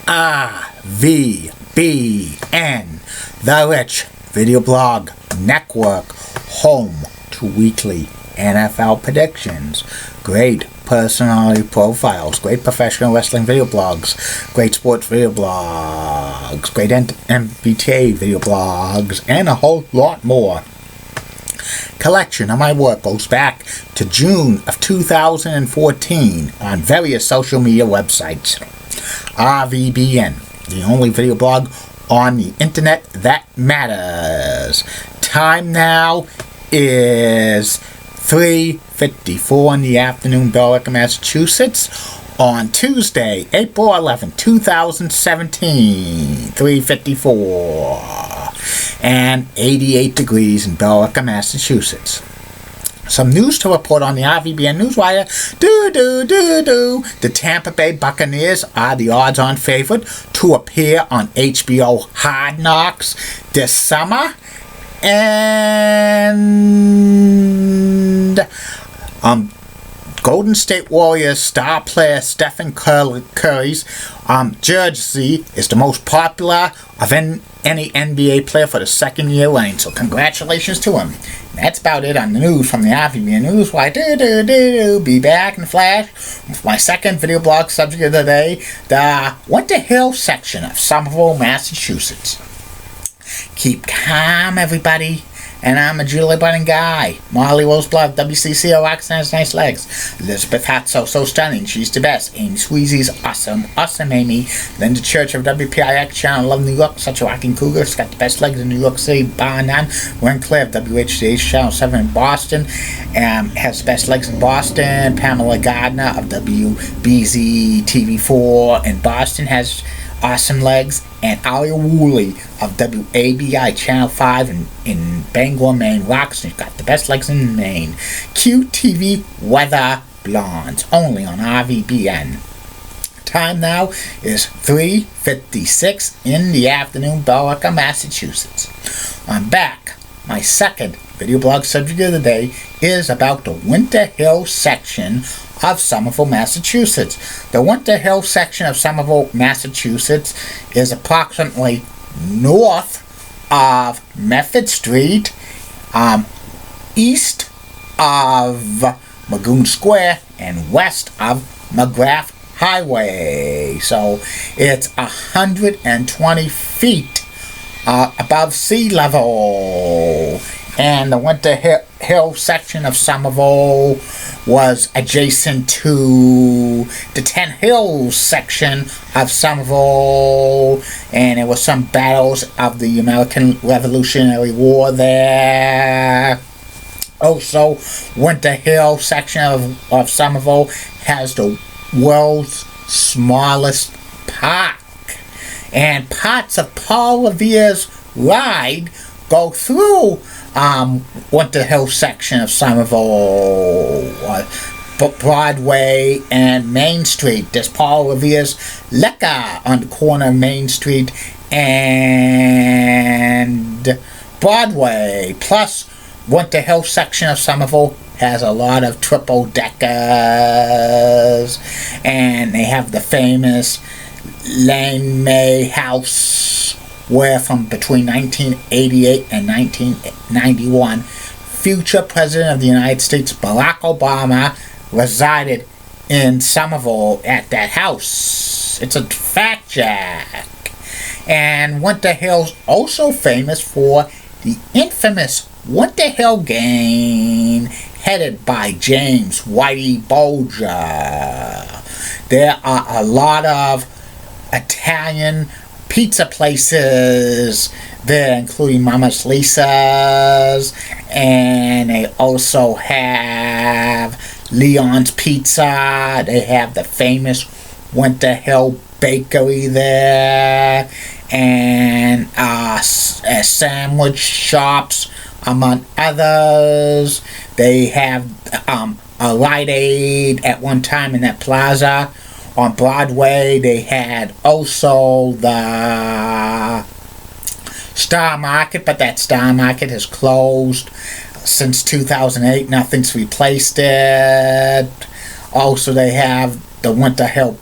RVBN, the Rich Video Blog Network, home to weekly NFL predictions, great personality profiles, great professional wrestling video blogs, great sports video blogs, great MBTA video blogs, and a whole lot more. Collection of my work goes back to June of 2014 on various social media websites. RVBN, the only video blog on the internet that matters. Time now is 3:54 in the afternoon, Billerica, Massachusetts, on Tuesday, April 11, 2017, 3:54, and 88 degrees in Billerica, Massachusetts. Some news to report on the RVBN Newswire. The Tampa Bay Buccaneers are the odds-on favorite to appear on HBO Hard Knocks this summer. And Golden State Warriors star player Stephen Curry's jersey is the most popular of any NBA player for the second year running. So congratulations to him. And that's about it on the news from the RVBN Newswire. Be back in a flash with my second video blog subject of the day, the Winter Hill section of Somerville, Massachusetts. Keep calm, everybody. And I'm a Julie Bunning guy. Molly Roseblood, WCCO, Roxanne has nice legs. Elizabeth Hart, so stunning. She's the best. Amy Sweezy's awesome Amy. Linda Church of WPIX Channel, Love New York, such a rocking cougar. She's got the best legs in New York City, bar none. Ren Claire of WHDH Channel 7 in Boston, has the best legs in Boston. Pamela Gardner of WBZ TV4 in Boston has awesome legs. And Alia Woolley of WABI Channel 5 in Bangor, Maine rocks. She's got the best legs in Maine. QTV Weather Blondes, only on RVBN. Time now is 3:56 in the afternoon, Billerica, Massachusetts. I'm back. My second video blog subject of the day is about the Winter Hill section of Somerville, Massachusetts. The Winter Hill section of Somerville, Massachusetts is approximately north of Medford Street, east of Magoon Square, and west of McGrath Highway. So it's 120 feet above sea level. And the Winter Hill section of Somerville was adjacent to the Ten Hills section of Somerville, and there were some battles of the American Revolutionary War there. Also, Winter Hill section of Somerville has the world's smallest park, and parts of Paul Revere's ride go through Winter Hill section of Somerville, Broadway and Main Street. There's Paul Revere's Liquor on the corner of Main Street and Broadway. Plus, Winter Hill section of Somerville has a lot of triple deckers, and they have the famous Lane May House, where from between 1988 and 1991, future President of the United States Barack Obama resided in Somerville at that house. It's a fact check. And Winter Hill's also famous for the infamous Winter Hill Gang, headed by James Whitey Bulger. There are a lot of Italian pizza places there, including Mama's Lisa's, and they also have Leon's Pizza. They have the famous Winter Hill Bakery there, and sandwich shops, among others. They have a Rite Aid at one time in that plaza. On Broadway, they had also the Star Market, but that Star Market has closed since 2008. Nothing's replaced it. Also, they have the Winter Hill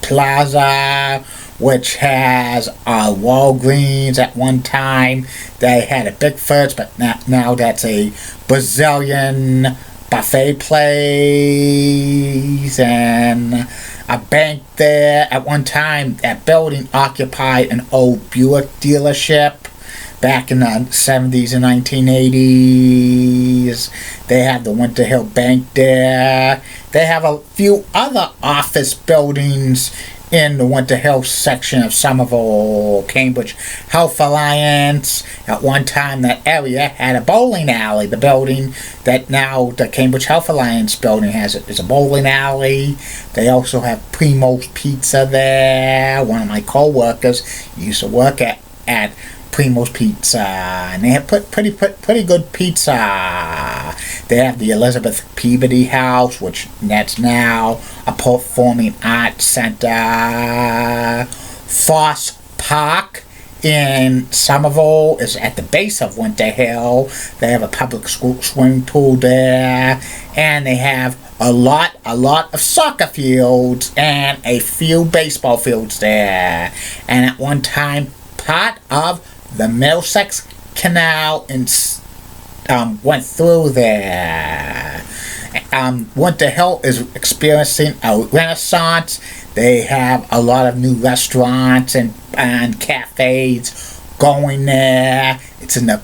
Plaza, which has Walgreens at one time. They had a Bigfoot's, but now that's a Brazilian buffet place, and a bank there. At one time, that building occupied an old Buick dealership back in the 70s and 1980s. They have the Winter Hill Bank there. They have a few other office buildings in the Winter Hill section of Somerville. Cambridge Health Alliance. At one time, that area had a bowling alley. The building that now the Cambridge Health Alliance building has is a bowling alley. They also have Primo's Pizza there. One of my co-workers used to work at Primo's Pizza, and they have pretty good pizza. They have the Elizabeth Peabody House, which that's now a performing arts center. Foss Park in Somerville is at the base of Winter Hill. They have a public school swimming pool there, and they have a lot of soccer fields and a few baseball fields there. And at one time, part of the Middlesex Canal went through there. Winter Hill is experiencing a renaissance. They have a lot of new restaurants and cafes going there. It's in the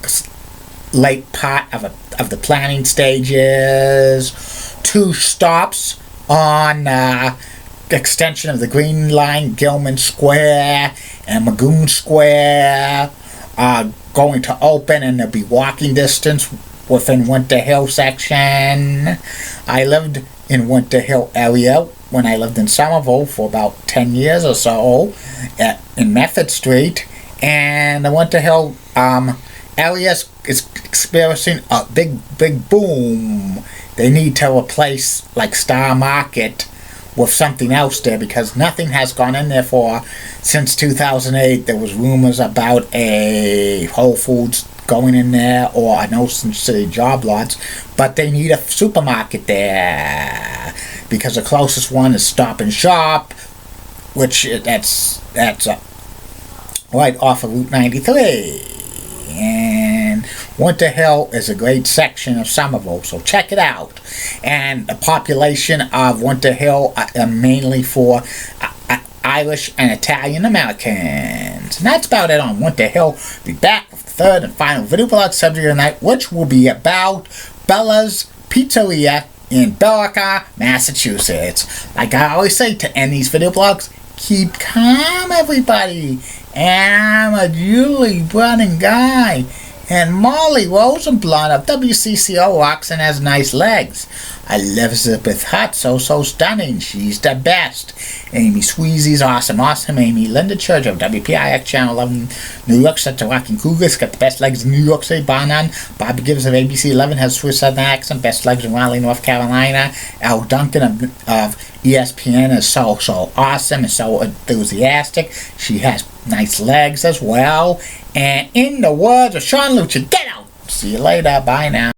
late part of the planning stages. 2 stops on extension of the Green Line, Gilman Square and Magoon Square, are going to open, and they'll be walking distance within Winter Hill section. I lived in Winter Hill area when I lived in Somerville for about 10 years or so in Method Street, and the Winter Hill area is experiencing a big boom. They need to replace like Star Market with something else there, because nothing has gone in there since 2008. There was rumors about a Whole Foods going in there or an Ocean City job lots, but they need a supermarket there because the closest one is Stop and Shop, which that's right off of Route 93. And Winter Hill is a great section of Somerville, so check it out. And the population of Winter Hill are mainly for Irish and Italian Americans. And that's about it on Winter Hill. Be back with the third and final video blog subject of the night, which will be about Bella's Pizzeria in Billerica, Massachusetts. Like I always say to end these video blogs, keep calm, everybody. And I'm a Julie Brennan guy. And Molly Rosenblunt of WCCO walks and has nice legs. I love Elizabeth Hutt, so stunning. She's the best. Amy Sweezy's awesome. Amy. Linda Church of WPIX Channel 11, New York, set to Rocking Cougars, got the best legs in New York City, bar none. Bobby Gibbs of ABC 11 has Swiss Southern accent, best legs in Raleigh, North Carolina. Al Duncan of ESPN is so awesome and so enthusiastic. She has nice legs as well. And in the words of Sean Lucha, get out! See you later. Bye now.